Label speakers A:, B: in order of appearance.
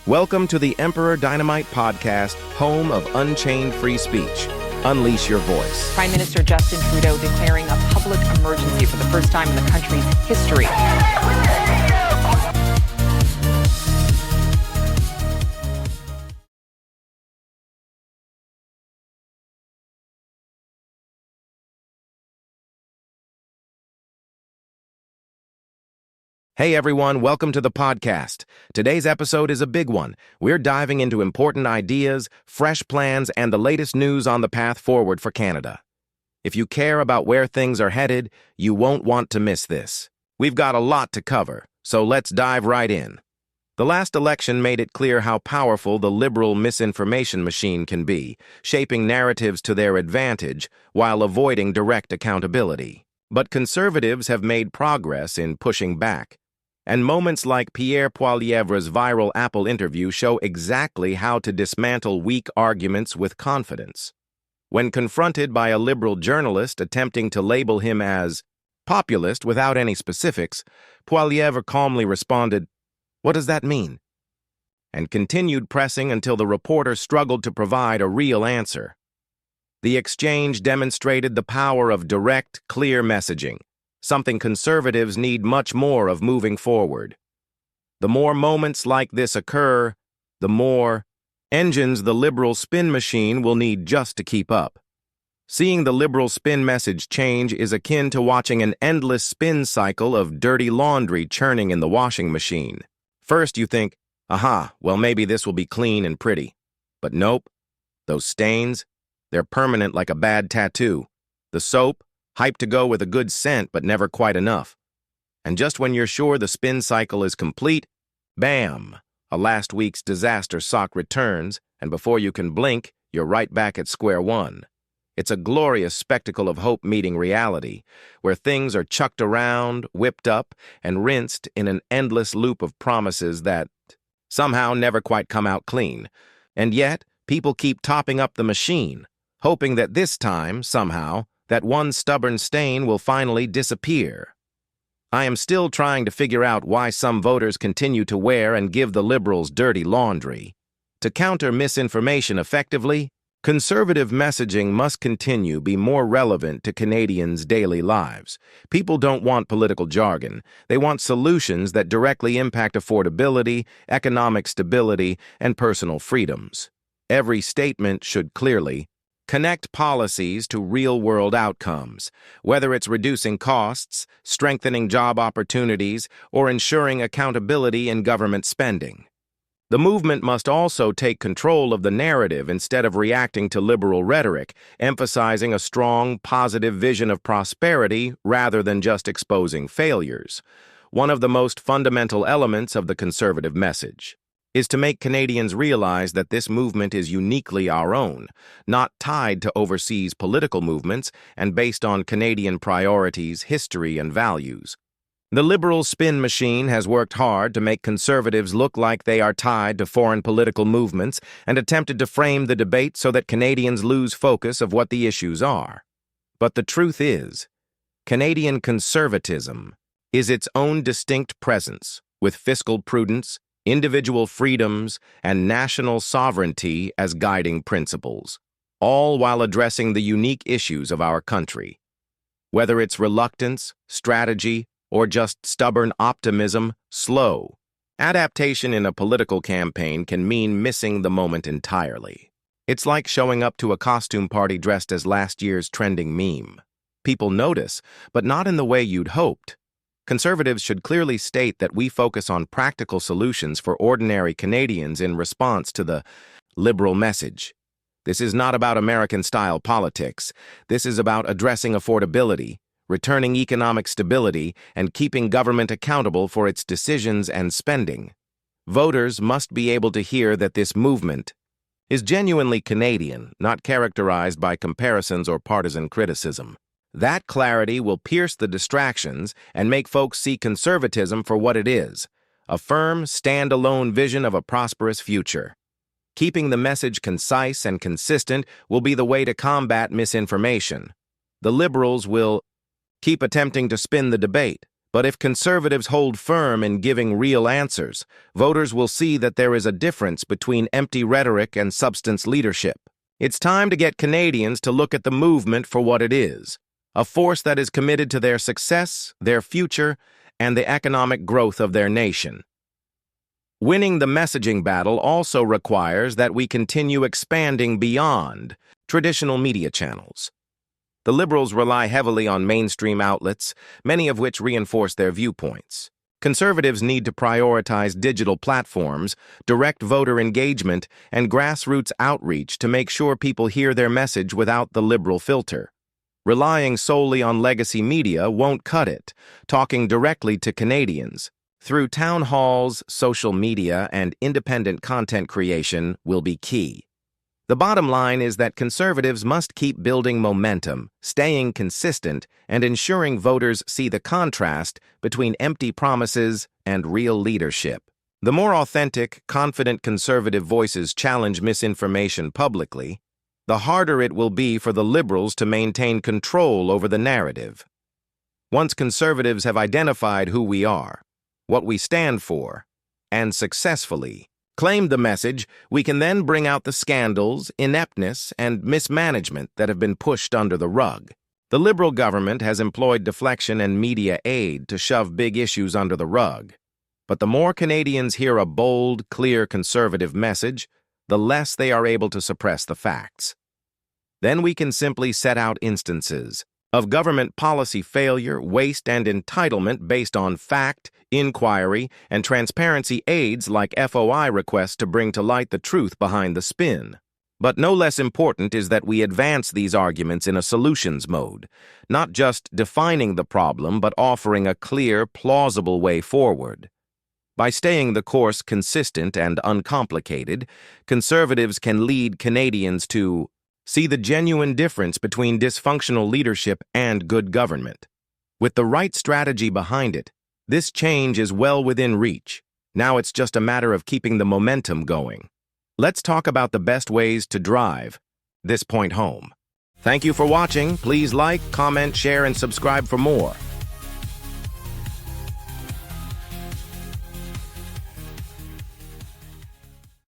A: Welcome to the Emperor Dynamite podcast, home of unchained free speech. Unleash your voice.
B: Prime Minister Justin Trudeau declaring a public emergency for the first time in the country's history.
A: Hey everyone, welcome to the podcast. Today's episode is a big one. We're diving into important ideas, fresh plans, and the latest news on the path forward for Canada. If you care about where things are headed, you won't want to miss this. We've got a lot to cover, so let's dive right in. The last election made it clear how powerful the liberal misinformation machine can be, shaping narratives to their advantage while avoiding direct accountability. But conservatives have made progress in pushing back. And moments like Pierre Poilievre's viral Apple interview show exactly how to dismantle weak arguments with confidence. When confronted by a liberal journalist attempting to label him as populist without any specifics, Poilievre calmly responded, "What does that mean?" and continued pressing until the reporter struggled to provide a real answer. The exchange demonstrated the power of direct, clear messaging, something conservatives need much more of moving forward. The more moments like this occur, the more engines the liberal spin machine will need just to keep up. Seeing the liberal spin message change is akin to watching an endless spin cycle of dirty laundry churning in the washing machine. First you think, aha, well maybe this will be clean and pretty. But nope, those stains, they're permanent like a bad tattoo. The soap, hyped to go with a good scent, but never quite enough. And just when you're sure the spin cycle is complete, bam! A last week's disaster sock returns, and before you can blink, you're right back at square one. It's a glorious spectacle of hope meeting reality, where things are chucked around, whipped up, and rinsed in an endless loop of promises that somehow never quite come out clean. And yet, people keep topping up the machine, hoping that this time, somehow, that one stubborn stain will finally disappear. I am still trying to figure out why some voters continue to wear and give the liberals dirty laundry. To counter misinformation effectively, conservative messaging must continue to be more relevant to Canadians' daily lives. People don't want political jargon. They want solutions that directly impact affordability, economic stability, and personal freedoms. Every statement should clearly connect policies to real-world outcomes, whether it's reducing costs, strengthening job opportunities, or ensuring accountability in government spending. The movement must also take control of the narrative instead of reacting to liberal rhetoric, emphasizing a strong, positive vision of prosperity rather than just exposing failures. One of the most fundamental elements of the conservative message is to make Canadians realize that this movement is uniquely our own, not tied to overseas political movements and based on Canadian priorities, history, and values. The liberal spin machine has worked hard to make conservatives look like they are tied to foreign political movements and attempted to frame the debate so that Canadians lose focus of what the issues are. But the truth is, Canadian conservatism is its own distinct presence, with fiscal prudence, individual freedoms, and national sovereignty as guiding principles, all while addressing the unique issues of our country. Whether it's reluctance, strategy, or just stubborn optimism, slow adaptation in a political campaign can mean missing the moment entirely. It's like showing up to a costume party dressed as last year's trending meme. People notice, but not in the way you'd hoped. Conservatives should clearly state that we focus on practical solutions for ordinary Canadians in response to the liberal message. This is not about American-style politics. This is about addressing affordability, returning economic stability, and keeping government accountable for its decisions and spending. Voters must be able to hear that this movement is genuinely Canadian, not characterized by comparisons or partisan criticism. That clarity will pierce the distractions and make folks see conservatism for what it is, a firm, stand-alone vision of a prosperous future. Keeping the message concise and consistent will be the way to combat misinformation. The liberals will keep attempting to spin the debate, But if conservatives hold firm in giving real answers, voters will see that there is a difference between empty rhetoric and substance leadership. It's time to get Canadians to look at the movement for what it is, a force that is committed to their success, their future, and the economic growth of their nation. Winning the messaging battle also requires that we continue expanding beyond traditional media channels. The Liberals rely heavily on mainstream outlets, many of which reinforce their viewpoints. Conservatives need to prioritize digital platforms, direct voter engagement, and grassroots outreach to make sure people hear their message without the liberal filter. Relying solely on legacy media won't cut it. Talking directly to Canadians through town halls, social media, and independent content creation will be key. The bottom line is that conservatives must keep building momentum, staying consistent, and ensuring voters see the contrast between empty promises and real leadership. The more authentic, confident conservative voices challenge misinformation publicly, the harder it will be for the Liberals to maintain control over the narrative. Once conservatives have identified who we are, what we stand for, and successfully claimed the message, we can then bring out the scandals, ineptness, and mismanagement that have been pushed under the rug. The Liberal government has employed deflection and media aid to shove big issues under the rug. But the more Canadians hear a bold, clear conservative message, the less they are able to suppress the facts. Then we can simply set out instances of government policy failure, waste, and entitlement based on fact, inquiry, and transparency aids like FOI requests to bring to light the truth behind the spin. But no less important is that we advance these arguments in a solutions mode, not just defining the problem, but offering a clear, plausible way forward. By staying the course consistent and uncomplicated, conservatives can lead Canadians to see the genuine difference between dysfunctional leadership and good government. With the right strategy behind it, this change is well within reach. Now it's just a matter of keeping the momentum going. Let's talk about the best ways to drive this point home. Thank you for watching. Please like, comment, share, and subscribe for more.